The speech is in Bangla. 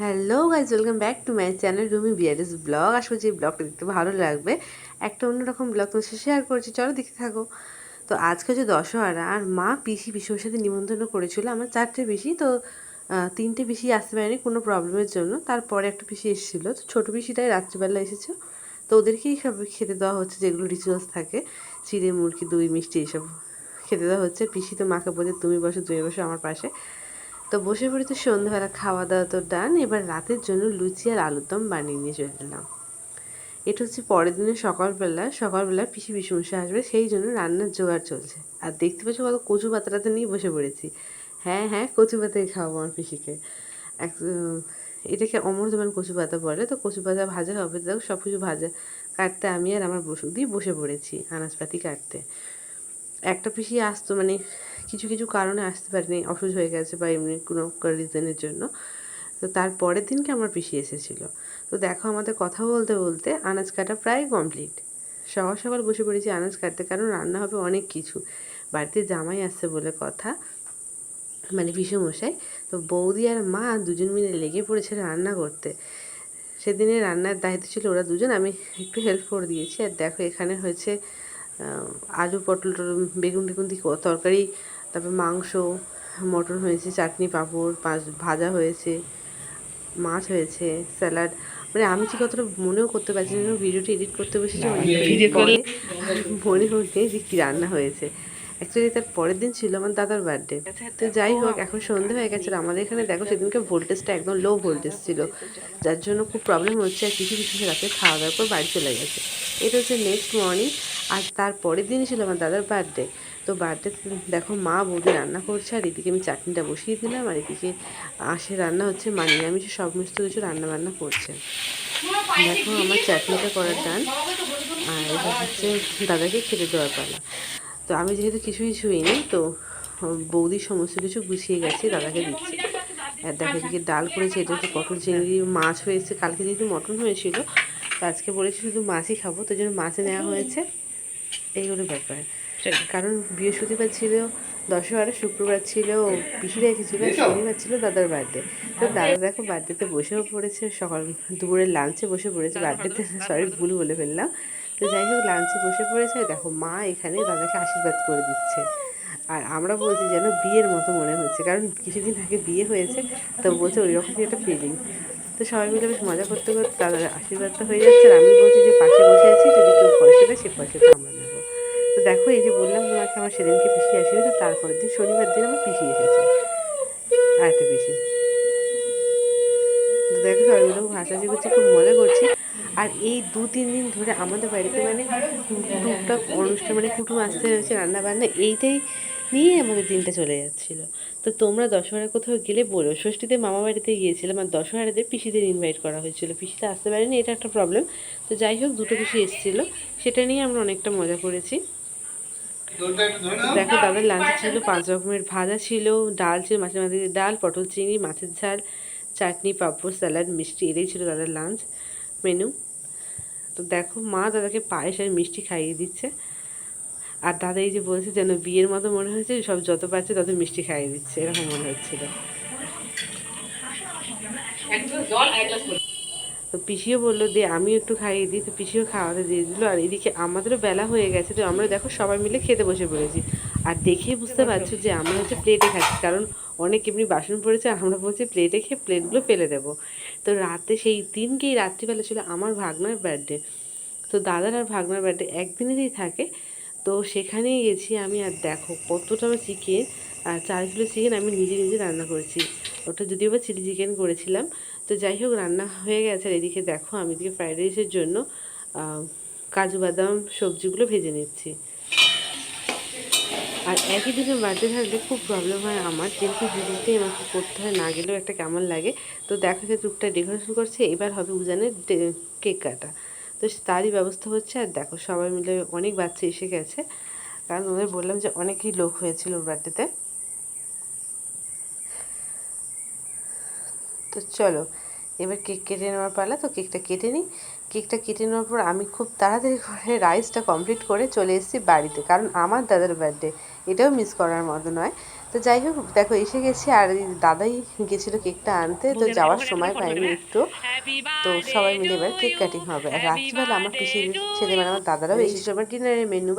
Hello guys, welcome back to my channel Rumi বিয়ারিস ব্লগ। আশা করছি এই ব্লগটা দেখতে ভালো লাগবে। একটা অন্যরকম ব্লগ তোমার সাথে শেয়ার করছি, চলো দেখতে থাকো। তো আজকে হচ্ছে দশহরা, আর মা পিসির সাথে নিমন্ত্রণ করেছিল আমার 4টে পিসি। তো 3টে পিসি আসতে পারেনি কোনো প্রবলেমের জন্য। তারপরে একটা পিসি এসেছিলো, তো ছোটো পিসিটাই রাত্রিবেলা এসেছে। তো ওদেরকেই সব খেতে দেওয়া হচ্ছে, যেগুলো রিচুয়ালস থাকে, চিড়ে মুরগি দই মিষ্টি এইসব খেতে দেওয়া হচ্ছে। পিসি তো মাকে বলছে তুমি বসো আমার পাশে। তো বসে পড়েছি, সন্ধ্যাবেলা খাওয়া দাওয়া তো ডান। এবার রাতের জন্য লুচি আর আলুর দম বানিয়ে নিয়ে চলে এলাম। এটা হচ্ছে পরের দিনের সকালবেলা পিসি পিসমশাই আসবে, সেই জন্য রান্নার জোগাড় চলছে। আর দেখতে পাচ্ছি কত কচু পাতাটাতে নিয়ে বসে পড়েছি। হ্যাঁ হ্যাঁ, কচু পাতাই খাওয়াবো আমার পিসিকে। এক এটাকে অমৃতবান কচু পাতা বলে। তো কচু পাতা ভাজা হবে, দেখো সব কিছু ভাজা কাটতে আমি আর আমার বসুদি বসে পড়েছি আনাজপাতি কাটতে। একটা পিসি আসতো, মানে কিছু কিছু কারণে আসতে পারেনি, অসুস্থ হয়ে গেছে বা এমনি কোনো রিজনের জন্য। তো তার পরের দিনকে আমার পিসি এসেছিলো। তো দেখো আমাদের কথা বলতে বলতে আনাজ কাটা প্রায় কমপ্লিট। সকাল সকাল বসে পড়েছি আনাজ কাটতে, কারণ রান্না হবে অনেক কিছু। বাড়িতে জামাই আসছে বলে কথা, মানে পিসেমশাই। তো বৌদি আর মা দুজন মিলে লেগে পড়েছে রান্না করতে। সেদিনে রান্নার দায়িত্ব ছিল ওরা দুজন, আমি একটু হেল্প করে দিয়েছি। আর দেখো এখানে হয়েছে আলু পটল বেগুন টেগুন দিয়ে তরকারি, তারপর মাংস, মটন হয়েছে, চাটনি পাঁপড় ভাজা হয়েছে, মাছ হয়েছে, স্যালাড। মানে আমি ঠিক অতটা মনেও করতে পারছি না, ভিডিওটি এডিট করতে বসেছি অনেকটা পরে। মনে হচ্ছে যে কী রান্না হয়েছে। অ্যাকচুয়ালি তার পরের দিন ছিল আমার দাদার বার্থডে। তো যাই হোক, এখন সন্ধে হয়ে গেছে। আমাদের এখানে দেখো সেদিনকে ভোল্টেজটা একদম লো ভোল্টেজ ছিল, যার জন্য খুব প্রবলেম হচ্ছে। আর কিছু কিছু রাতে খাওয়া দাওয়ার পর বাড়ি চলে গেছে। এটা হচ্ছে নেক্সট মর্নিং। আর তার পরের দিনই ছিল আমার দাদার বার্থডে। তো বার্থডে দেখো মা বৌদি রান্না করছে, আর এদিকে আমি চাটনিটা বসিয়ে দিলাম, আর এদিকে রান্না হচ্ছে, মানে নিরামিষে সমস্ত কিছু রান্না বান্না করছে। দেখো আমার চাটনিটা করার ডান, আর এবার হচ্ছে দাদাকে খেতে দেওয়ার পালা। তো আমি যেহেতু কিছুই ছুঁইনি, তো বৌদি সমস্ত কিছু গুছিয়ে গেছে, দাদাকে দিচ্ছে। আর দেখো এদিকে ডাল করেছে, এটা হচ্ছে পটল চিংড়ি, মাছ হয়েছে। কালকে যেহেতু মটন হয়েছিল, তো আজকে বলেছি শুধু মাছই খাবো, তো জন্য মাছ নেওয়া হয়েছে। এইগুলো ব্যাপার। কারণ বৃহস্পতিবার ছিল দশহরা, শুক্রবার ছিল পিসি রেখেছিল, শনিবার ছিল দাদার বার্থডে। তো দাদা দেখো বার্থডেতে বসেও পড়েছে, দুপুরের লাঞ্চে বসে পড়েছে, বার্থডেতে সরি ভুল বলে ফেললাম। তো যাই হোক লাঞ্চে বসে পড়েছে। দেখো মা এখানে দাদাকে আশীর্বাদ করে দিচ্ছে। আর আমরা বলছি যেন বিয়ের মতো মনে হচ্ছে, কারণ কিছুদিন আগে বিয়ে হয়েছে। তো বলছে ওই রকমই একটা ফিলিং। তো সবাই মিলে বেশ মজা করতে করতে দাদার আশীর্বাদটা হয়ে যাচ্ছে। আর আমি বলছি যে পাশে বসে আছি, যদি কেউ পয়সা দেয় সে পয়সাটা আমরা নেবো। তো দেখো এই যে বললাম তোমাকে, আমার সেদিনকে পিসি আসেনি, তো তারপরের দিন শনিবার দিন আমার পিসি এসেছে, আরেকটা পিসি। তো দেখো সবাই মিলে খুব হাসাহাসি করছি, খুব মজা করছি। আর এই 2-3 দিন ধরে আমাদের বাড়িতে মানে টুকটাক অনুষ্ঠান, মানে কুটুম আসতে হয়েছে, রান্না বান্না এইটাই নিয়ে আমাদের দিনটা চলে যাচ্ছিলো। তো তোমরা দশহরা কোথাও গেলে বলো। ষষ্ঠীতে মামা বাড়িতে গিয়েছিলাম, আর দশহরাতে পিসিদের ইনভাইট করা হয়েছিল, পিসিটা আসতে পারেনি, এটা একটা প্রবলেম। তো যাই হোক দুটো পিসি এসেছিলো, সেটা নিয়ে আমরা অনেকটা মজা করেছি। দেখো দাদার লাঞ্চে ছিল 5 রকমের ভাজা ছিল, ডাল ছিল, মাছের মাথা দিয়ে ডাল, পটল চিংড়ি, মাছের ঝাল, চাটনি পাঁপড় স্যালাড মিষ্টি, এটাই ছিল দাদার লাঞ্চ মেনু। তো দেখো মা দাদাকে পায়েস আর মিষ্টি খাইয়ে দিচ্ছে। আর দাদা এই যে বলছে যেন বিয়ের মতো মনে হয়েছে, সব যত পারছে তত মিষ্টি খাইয়ে দিচ্ছে, এরকম মনে হচ্ছিল। তো পিসিও বললো দে আমিও একটু খাইয়ে দিই, তো পিসিও খাওয়াতে দিয়ে দিল। আর এদিকে আমাদেরও বেলা হয়ে গেছে, তো আমরা দেখো সবাই মিলে খেতে বসে পড়েছি। আর দেখেই বুঝতে পারছো যে আমরা হচ্ছে প্লেটে খাচ্ছি, কারণ অনেক এমনি বাসন পড়েছে, আর আমরা বলছি প্লেটে খেয়ে প্লেটগুলো ফেলে দেবো। তো রাতে সেই দিনকেই রাত্রিবেলা ছিল আমার ভাগনার বার্থডে। তো দাদার আর ভাগনার বার্থডে একদিনেরই থাকে। তো সেখানেই গেছি আমি। আর দেখো কতটা চিকেন, আর 4 কিলো চিকেন আমি নিজে নিজে রান্না করেছি। ওটা যদিও বা চিলি চিকেন করেছিলাম। তো যাই হোক রান্না হয়ে গেছে। আর এদিকে দেখো আমি এদিকে ফ্রাইড রাইসের জন্য কাজু বাদাম সবজিগুলো ভেজে নিচ্ছি। আর একই দিনে বার্থডে থাকলে খুব প্রবলেম হয় আমার, যেহেতু দিদিতেই আমাকে করতে হয়, না গেলেও একটা কেমন লাগে। তো দেখা যায় টুকটাক ডেকোরেশন করছে, এবার হবে উজানের কেক কাটা। তো তারই ব্যবস্থা হচ্ছে। আর দেখো সবাই মিলে অনেক বাচ্চা এসে গেছে, কারণ ওদের বললাম যে অনেকই লোক হয়েছিল ওর বার্থডেতে। তো চলো এবার কেক কেটে নেওয়ার পালা। তো কেকটা কেটে নিই। কেকটা কেটে নেওয়ার পর আমি খুব তাড়াতাড়ি করে রাইসটা কমপ্লিট করে চলে এসেছি বাড়িতে, কারণ আমার দাদার বার্থডে, এটাও মিস করার মতো নয়। তো যাই হোক দেখো এসে গেছি, আর দাদাই গেছিলো কেকটা আনতে, তো যাওয়ার সময় পাইনি একটু। তো সবাই মিলে এবার কেক কাটিং হবে। আর রাত্রিবেলা আমার পিসির ছেলে মানে আমার দাদারাও এসেছিল। আমার ডিনারের মেনু